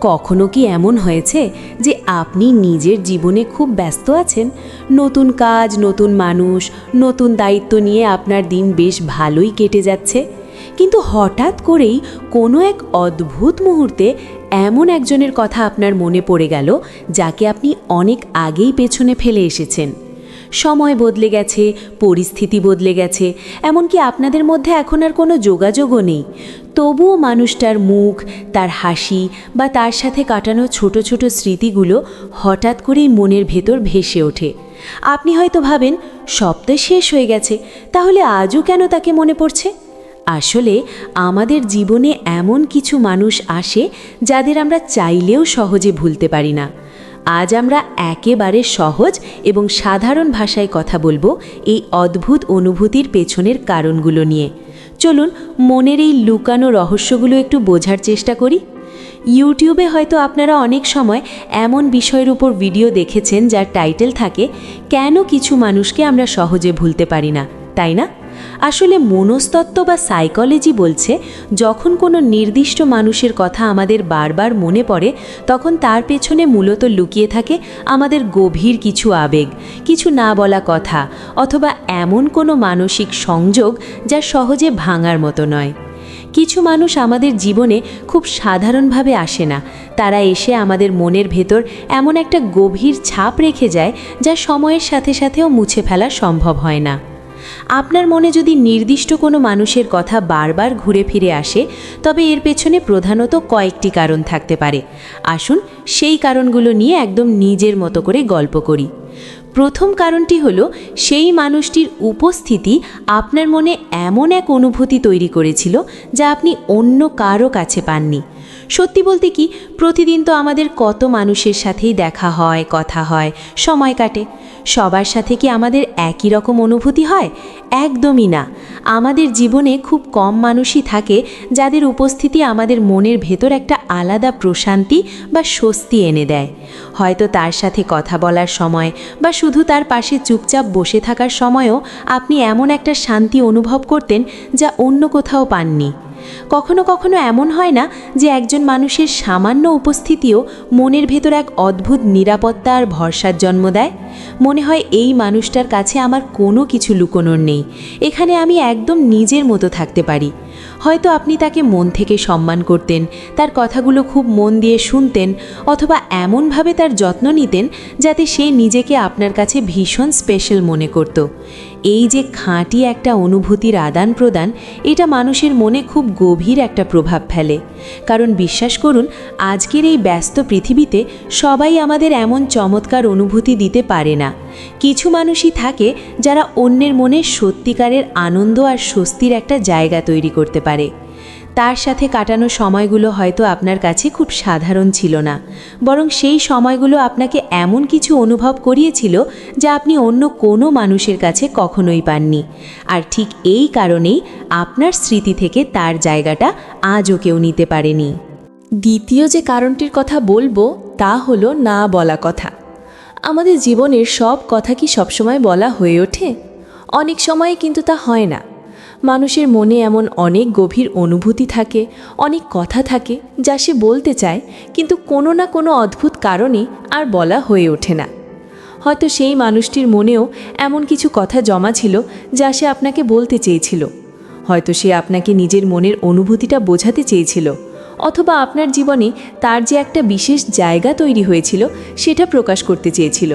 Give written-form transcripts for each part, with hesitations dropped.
কখনো কি এমন হয়েছে যে আপনি নিজের জীবনে খুব ব্যস্ত আছেন, নতুন কাজ, নতুন মানুষ, নতুন দায়িত্ব নিয়ে আপনার দিন বেশ ভালোই কেটে যাচ্ছে, কিন্তু হঠাৎ করেই কোনো এক অদ্ভুত মুহূর্তে এমন একজনের কথা আপনার মনে পড়ে গেল যাকে আপনি অনেক আগেই পেছনে ফেলে এসেছেন। সময় বদলে গেছে, পরিস্থিতি বদলে গেছে, এমনকি আপনাদের মধ্যে এখন আর কোনো যোগাযোগও নেই, তবুও মানুষটার মুখ, তার হাসি বা তার সাথে কাটানো ছোট ছোট স্মৃতিগুলো হঠাৎ করেই মনের ভেতর ভেসে ওঠে। আপনি হয়তো ভাবেন সব তো শেষ হয়ে গেছে, তাহলে আজও কেন তাকে মনে পড়ছে? আসলে আমাদের জীবনে এমন কিছু মানুষ আসে যাদের আমরা চাইলেও সহজে ভুলতে পারি না। আজ আমরা একেবারে সহজ এবং সাধারণ ভাষায় কথা বলবো এই অদ্ভুত অনুভূতির পেছনের কারণগুলো নিয়ে। চলুন মনের এই লুকানো রহস্যগুলো একটু বোঝার চেষ্টা করি। ইউটিউবে হয়তো আপনারা অনেক সময় এমন বিষয়ের উপর ভিডিও দেখেছেন যার টাইটেল থাকে কেন কিছু মানুষকে আমরা সহজে ভুলতে পারি না, তাই না? আসলে মনস্তত্ত্ব বা সাইকোলজি বলছে যখন কোনো নির্দিষ্ট মানুষের কথা আমাদের বারবার মনে পড়ে তখন তার পেছনে মূলত লুকিয়ে থাকে আমাদের গভীর কিছু আবেগ, কিছু না বলা কথা, অথবা এমন কোনো মানসিক সংযোগ যা সহজে ভাঙার মতো নয়। কিছু মানুষ আমাদের জীবনে খুব সাধারণভাবে আসে না, তারা এসে আমাদের মনের ভেতর এমন একটা গভীর ছাপ রেখে যায় যা সময়ের সাথে সাথেও মুছে ফেলা সম্ভব হয় না। আপনার মনে যদি নির্দিষ্ট কোনো মানুষের কথা বারবার ঘুরে ফিরে আসে তবে এর পেছনে প্রধানত কয়েকটি কারণ থাকতে পারে। আসুন সেই কারণগুলো নিয়ে একদম নিজের মতো করে গল্প করি। প্রথম কারণটি হলো সেই মানুষটির উপস্থিতি আপনার মনে এমন এক অনুভূতি তৈরি করেছিল যা আপনি অন্য কারো কাছে পাননি। সত্যি বলতে কি, প্রতিদিন তো আমাদের কত মানুষের সাথেই দেখা হয়, কথা হয়, সময় কাটে। সবার সাথে কি আমাদের একই রকম অনুভূতি হয়? একদমই না। আমাদের জীবনে খুব কম মানুষই থাকে যাদের উপস্থিতি আমাদের মনের ভেতর একটা আলাদা প্রশান্তি বা স্বস্তি এনে দেয়। হয়তো তার সাথে কথা বলার সময় বা শুধু তার পাশে চুপচাপ বসে থাকার সময়ও আপনি এমন একটা শান্তি অনুভব করতেন যা অন্য কোথাও পাননি। কখনো কখনো এমন হয় না যে একজন মানুষের সামান্য উপস্থিতিও মনের ভেতর এক অদ্ভুত নিরাপত্তা আর ভরসার জন্ম দেয়? মনে হয় এই মানুষটার কাছে আমার কোনো কিছু লুকোনোর নেই, এখানে আমি একদম নিজের মতো থাকতে পারি। হয়তো আপনি তাকে মন থেকে সম্মান করতেন, তার কথাগুলো খুব মন দিয়ে শুনতেন, অথবা এমনভাবে তার যত্ন নিতেন যাতে সে নিজেকে আপনার কাছে ভীষণ স্পেশাল মনে করত। এই যে খাঁটি একটা অনুভূতির আদান প্রদান, এটা মানুষের মনে খুব গভীর একটা প্রভাব ফেলে। কারণ বিশ্বাস করুন, আজকের এই ব্যস্ত পৃথিবীতে সবাই আমাদের এমন চমৎকার অনুভূতি দিতে পারে না। কিছু মানুষই থাকে যারা অন্যের মনে সত্যিকারের আনন্দ আর স্বস্তির একটা জায়গা তৈরি করতে পারে। তার সাথে কাটানো সময়গুলো হয়তো আপনার কাছে খুব সাধারণ ছিল না, বরং সেই সময়গুলো আপনাকে এমন কিছু অনুভব করিয়েছিল যা আপনি অন্য কোনো মানুষের কাছে কখনোই পাননি। আর ঠিক এই কারণেই আপনার স্মৃতি থেকে তার জায়গাটা আজও কেউ নিতে পারেনি। দ্বিতীয় যে কারণটির কথা বলবো তা হলো না বলা কথা। আমাদের জীবনের সব কথা কি সবসময় বলা হয়ে ওঠে? অনেক সময় কিন্তু তা হয় না। মানুষের মনে এমন অনেক গভীর অনুভূতি থাকে, অনেক কথা থাকে যা সে বলতে চায়, কিন্তু কোনো না কোনো অদ্ভুত কারণে আর বলা হয়ে ওঠে না। হয়তো সেই মানুষটির মনেও এমন কিছু কথা জমা ছিল যা সে আপনাকে বলতে চেয়েছিল। হয়তো সে আপনাকে নিজের মনের অনুভূতিটা বোঝাতে চেয়েছিল, অথবা আপনার জীবনে তার যে একটা বিশেষ জায়গা তৈরি হয়েছিল সেটা প্রকাশ করতে চেয়েছিল।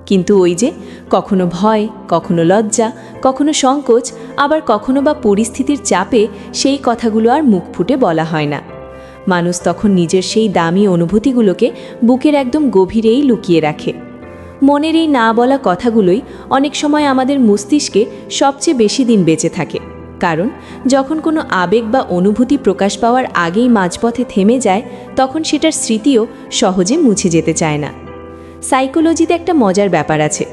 কিন্তু ওই যে কখনো ভয়, কখনো লজ্জা, কখনো সংকোচ, আবার কখনো বা পরিস্থিতির চাপে সেই কথাগুলো আর মুখ ফুটে বলা হয় না। মানুষ তখন নিজের সেই দামি অনুভূতিগুলোকে বুকের একদম গভীরেই লুকিয়ে রাখে। মনের এই না বলা কথাগুলোই অনেক সময় আমাদের মস্তিষ্কে সবচেয়ে বেশি দিন বেঁচে থাকে। কারণ যখন কোনো আবেগ বা অনুভূতি প্রকাশ পাওয়ার আগেই মাঝপথে থেমে যায়, তখন সেটার স্মৃতিও সহজে মুছে যেতে চায় না। সাইকোলজিতে একটা মজার ব্যাপার আছে,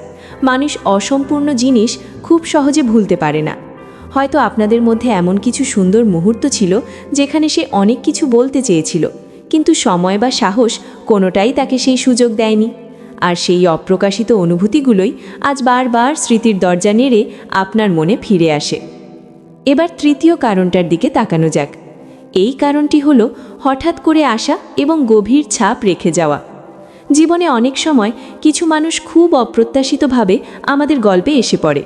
মানুষ অসম্পূর্ণ জিনিস খুব সহজে ভুলতে পারে না। হয়তো আপনাদের মধ্যে এমন কিছু সুন্দর মুহূর্ত ছিল যেখানে সে অনেক কিছু বলতে চেয়েছিল, কিন্তু সময় বা সাহস কোনোটাই তাকে সেই সুযোগ দেয়নি। আর সেই অপ্রকাশিত অনুভূতিগুলোই আজ বারবার স্মৃতির দরজা নেড়ে আপনার মনে ফিরে আসে। এবার তৃতীয় কারণটার দিকে তাকানো যাক। এই কারণটি হলো হঠাৎ করে আসা এবং গভীর ছাপ রেখে যাওয়া। জীবনে অনেক সময় কিছু মানুষ খুব অপ্রত্যাশিতভাবে আমাদের গল্পে এসে পড়ে।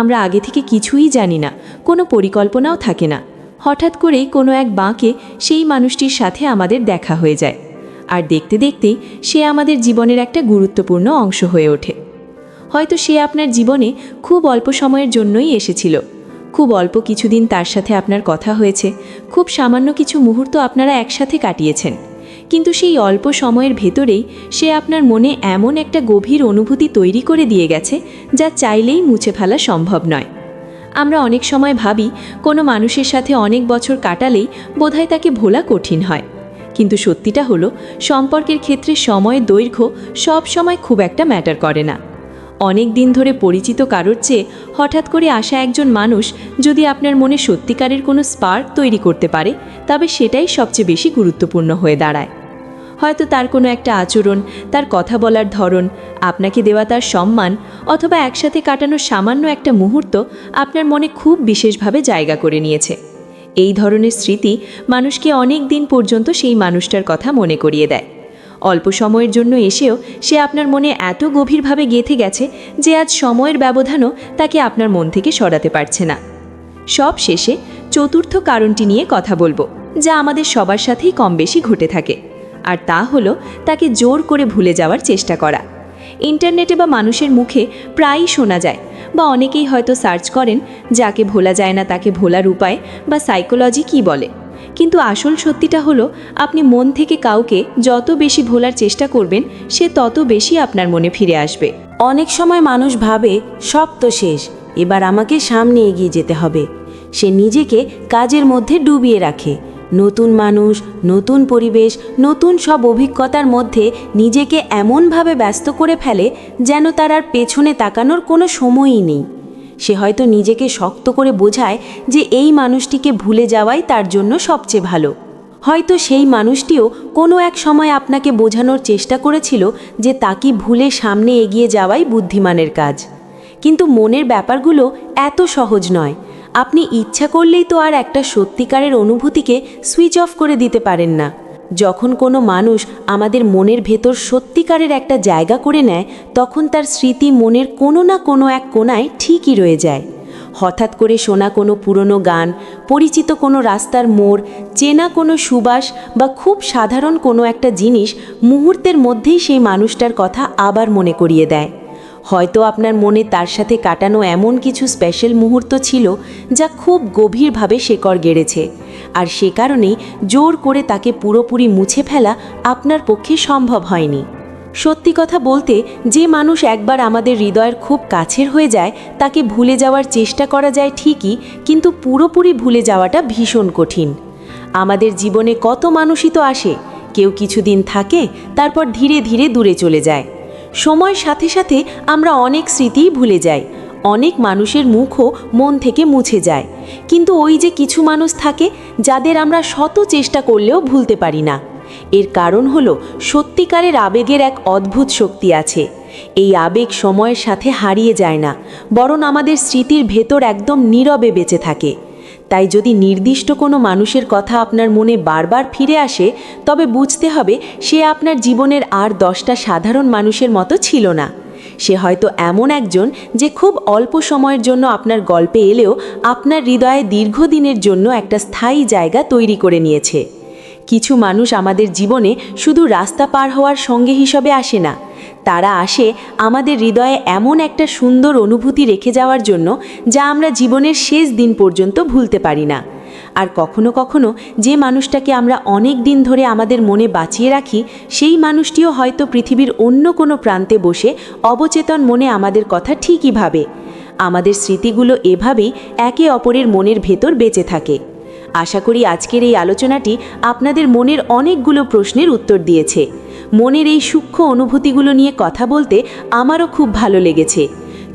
আমরা আগে থেকে কিছুই জানি না, কোনো পরিকল্পনাও থাকে না। হঠাৎ করেই কোনো এক বাঁকে সেই মানুষটির সাথে আমাদের দেখা হয়ে যায়, আর দেখতে দেখতেই সে আমাদের জীবনের একটা গুরুত্বপূর্ণ অংশ হয়ে ওঠে। হয়তো সে আপনার জীবনে খুব অল্প সময়ের জন্যই এসেছিল, খুব অল্প কিছুদিন তার সাথে আপনার কথা হয়েছে, খুব সামান্য কিছু মুহূর্ত আপনারা একসাথে কাটিয়েছেন, কিন্তু সেই অল্প সময়ের ভেতরেই সে আপনার মনে এমন একটা গভীর অনুভূতি তৈরি করে দিয়ে গেছে যা চাইলেই মুছে ফেলা সম্ভব নয়। আমরা অনেক সময় ভাবি কোনো মানুষের সাথে অনেক বছর কাটালেই বোধহয় তাকে ভোলা কঠিন হয়, কিন্তু সত্যিটা হলো সম্পর্কের ক্ষেত্রে সময়ের দৈর্ঘ্য সব সময় খুব একটা ম্যাটার করে না। অনেক দিন ধরে পরিচিত কারোর চেয়ে হঠাৎ করে আসা একজন মানুষ যদি আপনার মনে সত্যিকারের কোনো স্পার্ক তৈরি করতে পারে, তবে সেটাই সবচেয়ে বেশি গুরুত্বপূর্ণ হয়ে দাঁড়ায়। হয়তো তার কোনো একটা আচরণ, তার কথা বলার ধরন, আপনাকে দেওয়া তার সম্মান, অথবা একসাথে কাটানো সামান্য একটা মুহূর্ত আপনার মনে খুব বিশেষভাবে জায়গা করে নিয়েছে। এই ধরনের স্মৃতি মানুষকে অনেক দিন পর্যন্ত সেই মানুষটার কথা মনে করিয়ে দেয়। অল্প সময়ের জন্য এসেও সে আপনার মনে এত গভীরভাবে গেঁথে গেছে যে আজ সময়ের ব্যবধানও তাকে আপনার মন থেকে সরাতে পারছে না। সব শেষে চতুর্থ কারণটি নিয়ে কথা বলবো, যা আমাদের সবার সাথেই কম বেশি ঘটে থাকে, আর তা হলো তাকে জোর করে ভুলে যাওয়ার চেষ্টা করা। ইন্টারনেটে বা মানুষের মুখে প্রায়ই শোনা যায়, বা অনেকেই হয়তো সার্চ করেন যাকে ভোলা যায় না তাকে ভোলার উপায় বা সাইকোলজি কী বলে। কিন্তু আসল সত্যিটা হলো আপনি মন থেকে কাউকে যত বেশি ভোলার চেষ্টা করবেন, সে তত বেশি আপনার মনে ফিরে আসবে। অনেক সময় মানুষ ভাবে সব তো শেষ, এবার আমাকে সামনে এগিয়ে যেতে হবে। সে নিজেকে কাজের মধ্যে ডুবিয়ে রাখে, নতুন মানুষ, নতুন পরিবেশ, নতুন সব অভিজ্ঞতার মধ্যে নিজেকে এমনভাবে ব্যস্ত করে ফেলে যেন তার আর পেছনে তাকানোর কোনো সময়ই নেই। সে হয়তো নিজেকে শক্ত করে বোঝায় যে এই মানুষটিকে ভুলে যাওয়াই তার জন্য সবচেয়ে ভালো। হয়তো সেই মানুষটিও কোনো এক সময় আপনাকে বোঝানোর চেষ্টা করেছিল যে তাকে ভুলে সামনে এগিয়ে যাওয়াই বুদ্ধিমানের কাজ। কিন্তু মনের ব্যাপারগুলো এত সহজ নয়। আপনি ইচ্ছা করলেই তো আর একটা সত্যিকারের অনুভূতিকে সুইচ অফ করে দিতে পারেন না। যখন কোনো মানুষ আমাদের মনের ভেতর সত্যিকারের একটা জায়গা করে নেয়, তখন তার স্মৃতি মনের কোনো না কোনো এক কোণায় ঠিকই রয়ে যায়। হঠাৎ করে শোনা কোনো পুরনো গান, পরিচিত কোনো রাস্তার মোড়, চেনা কোনো সুবাস বা খুব সাধারণ কোনো একটা জিনিস মুহূর্তের মধ্যেই সেই মানুষটার কথা আবার মনে করিয়ে দেয়। হয়তো আপনার মনে তার সাথে কাটানো এমন কিছু স্পেশাল মুহূর্ত ছিল যা খুব গভীরভাবে শেকড় গেড়েছে, আর সে কারণেই জোর করে তাকে পুরোপুরি মুছে ফেলা আপনার পক্ষে সম্ভব হয়নি। সত্যি কথা বলতে, যে মানুষ একবার আমাদের হৃদয়ের খুব কাছের হয়ে যায় তাকে ভুলে যাওয়ার চেষ্টা করা যায় ঠিকই, কিন্তু পুরোপুরি ভুলে যাওয়াটা ভীষণ কঠিন। আমাদের জীবনে কত মানুষই তো আসে, কেউ কিছুদিন থাকে, তারপর ধীরে ধীরে দূরে চলে যায়। সময়ের সাথে সাথে আমরা অনেক স্মৃতিই ভুলে যাই, অনেক মানুষের মুখও মন থেকে মুছে যায়, কিন্তু ওই যে কিছু মানুষ থাকে যাদের আমরা শত চেষ্টা করলেও ভুলতে পারি না। এর কারণ হলো সত্যিকারের আবেগের এক অদ্ভুত শক্তি আছে। এই আবেগ সময়ের সাথে হারিয়ে যায় না, বরং আমাদের স্মৃতির ভেতর একদম নীরবে বেঁচে থাকে। তাই যদি নির্দিষ্ট কোনো মানুষের কথা আপনার মনে বারবার ফিরে আসে, তবে বুঝতে হবে সে আপনার জীবনের আর 10টা সাধারণ মানুষের মতো ছিল না। সে হয়তো এমন একজন যে খুব অল্প সময়ের জন্য আপনার গল্পে এলেও আপনার হৃদয়ে দীর্ঘদিনের জন্য একটা স্থায়ী জায়গা তৈরি করে নিয়েছে। কিছু মানুষ আমাদের জীবনে শুধু রাস্তা পার হওয়ার সঙ্গে হিসাবে আসে না, তারা আসে আমাদের হৃদয়ে এমন একটা সুন্দর অনুভূতি রেখে যাওয়ার জন্য যা আমরা জীবনের শেষ দিন পর্যন্ত ভুলতে পারি না। আর কখনো কখনো যে মানুষটাকে আমরা অনেক দিন ধরে আমাদের মনে বাঁচিয়ে রাখি, সেই মানুষটিও হয়তো পৃথিবীর অন্য কোনো প্রান্তে বসে অবচেতন মনে আমাদের কথা ঠিকই ভাবে। আমাদের স্মৃতিগুলো এভাবেই একে অপরের মনের ভেতর বেঁচে থাকে। আশা করি আজকের এই আলোচনাটি আপনাদের মনের অনেকগুলো প্রশ্নের উত্তর দিয়েছে। মনের এই সূক্ষ্ম অনুভূতিগুলো নিয়ে কথা বলতে আমারও খুব ভালো লেগেছে।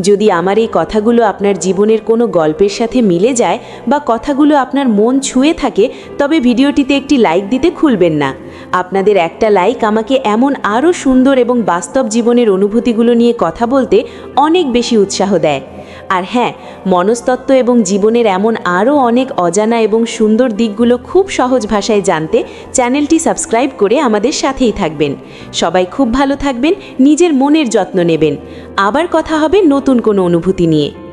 যদি আমার এই কথাগুলো আপনার জীবনের কোনো গল্পের সাথে মিলে যায় বা কথাগুলো আপনার মন ছুঁয়ে থাকে, তবে ভিডিওটিতে একটি লাইক দিতে ভুলবেন না। আপনাদের একটা লাইক আমাকে এমন আরও সুন্দর এবং বাস্তব জীবনের অনুভূতিগুলো নিয়ে কথা বলতে অনেক বেশি উৎসাহ দেয়। আর হ্যাঁ, মনস্তত্ত্ব এবং জীবনের এমন আরও অনেক অজানা এবং সুন্দর দিকগুলো খুব সহজ ভাষায় জানতে চ্যানেলটি সাবস্ক্রাইব করে আমাদের সাথেই থাকবেন। সবাই খুব ভালো থাকবেন, নিজের মনের যত্ন নেবেন। আবার কথা হবে নতুন কোনো অনুভূতি নিয়ে।